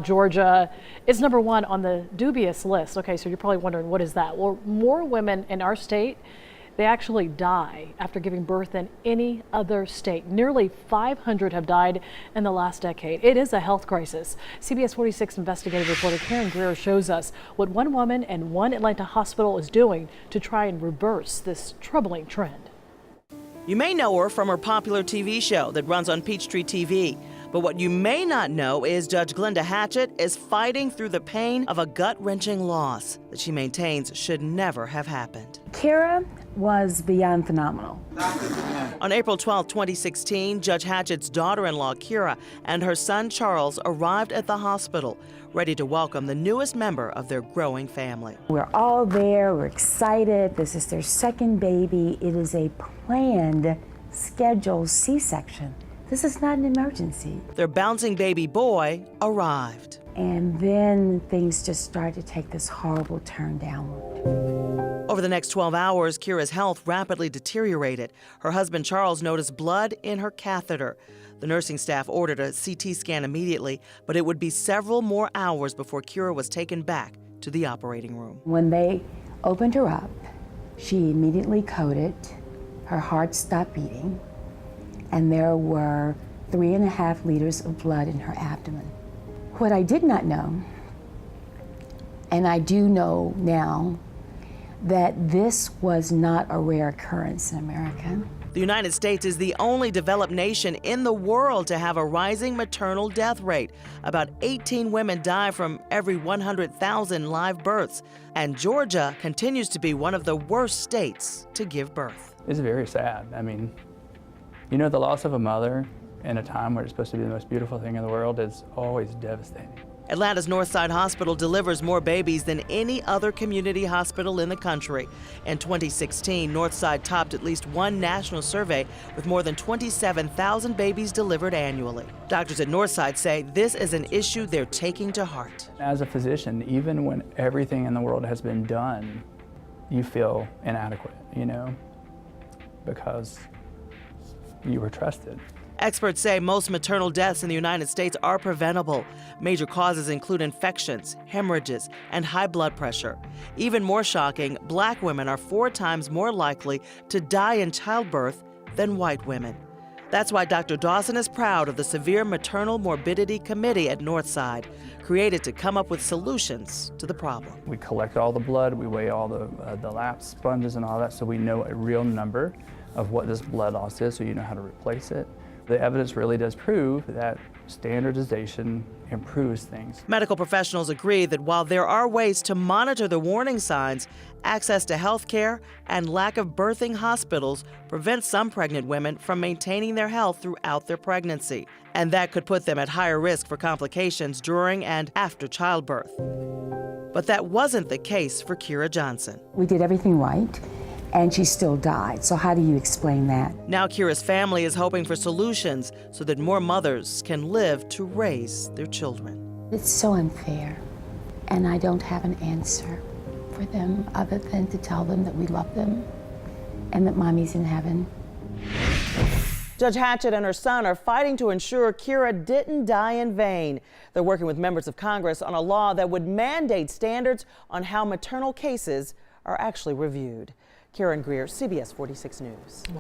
Georgia is #1 on the dubious list. Okay, so you're probably wondering, what is that? Well, more women in our state, they actually die after giving birth than any other state. Nearly 500 have died in the last decade. It is a health crisis. CBS 46 investigative reporter Karen Greer shows us what one woman and one Atlanta hospital is doing to try and reverse this troubling trend. You may know her from her popular TV show that runs on Peachtree TV. But what you may not know is Judge Glenda Hatchett is fighting through the pain of a gut-wrenching loss that she maintains should never have happened. Kira was beyond phenomenal. On April 12, 2016, Judge Hatchett's daughter-in-law, Kira, and her son, Charles, arrived at the hospital, ready to welcome the newest member of their growing family. We're all there, we're excited. This is their second baby. It is a planned, scheduled C-section. This is not an emergency. Their bouncing baby boy arrived. And then things just started to take this horrible turn downward. Over the next 12 hours, Kira's health rapidly deteriorated. Her husband, Charles, noticed blood in her catheter. The nursing staff ordered a CT scan immediately, but it would be several more hours before Kira was taken back to the operating room. When they opened her up, she immediately coded. Her heart stopped beating, and there were 3.5 liters of blood in her abdomen. What I did not know, and I do know now, that this was not a rare occurrence in America. The United States is the only developed nation in the world to have a rising maternal death rate. About 18 women die from every 100,000 live births, and Georgia continues to be one of the worst states to give birth. It's very sad. I mean, you know, the loss of a mother in a time where it's supposed to be the most beautiful thing in the world is always devastating. Atlanta's Northside Hospital delivers more babies than any other community hospital in the country. In 2016, Northside topped at least one national survey with more than 27,000 babies delivered annually. Doctors at Northside say this is an issue they're taking to heart. As a physician, even when everything in the world has been done, you feel inadequate, you know, because you were trusted. Experts say most maternal deaths in the United States are preventable. Major causes include infections, hemorrhages, and high blood pressure. Even more shocking, Black women are 4 times more likely to die in childbirth than white women. That's why Dr. Dawson is proud of the Severe Maternal Morbidity Committee at Northside, created to come up with solutions to the problem. We collect all the blood, we weigh all the lap sponges and all that, so we know a real number of what this blood loss is, so you know how to replace it. The evidence really does prove that standardization improves things. Medical professionals agree that while there are ways to monitor the warning signs, access to health care and lack of birthing hospitals prevent some pregnant women from maintaining their health throughout their pregnancy. And that could put them at higher risk for complications during and after childbirth. But that wasn't the case for Kira Johnson. We did everything right, and she still died. So how do you explain that? Now Kira's family is hoping for solutions so that more mothers can live to raise their children. It's so unfair, and I don't have an answer for them other than to tell them that we love them and that mommy's in heaven. Judge Hatchett and her son are fighting to ensure Kira didn't die in vain. They're working with members of Congress on a law that would mandate standards on how maternal cases are actually reviewed. Karen Greer, CBS 46 News.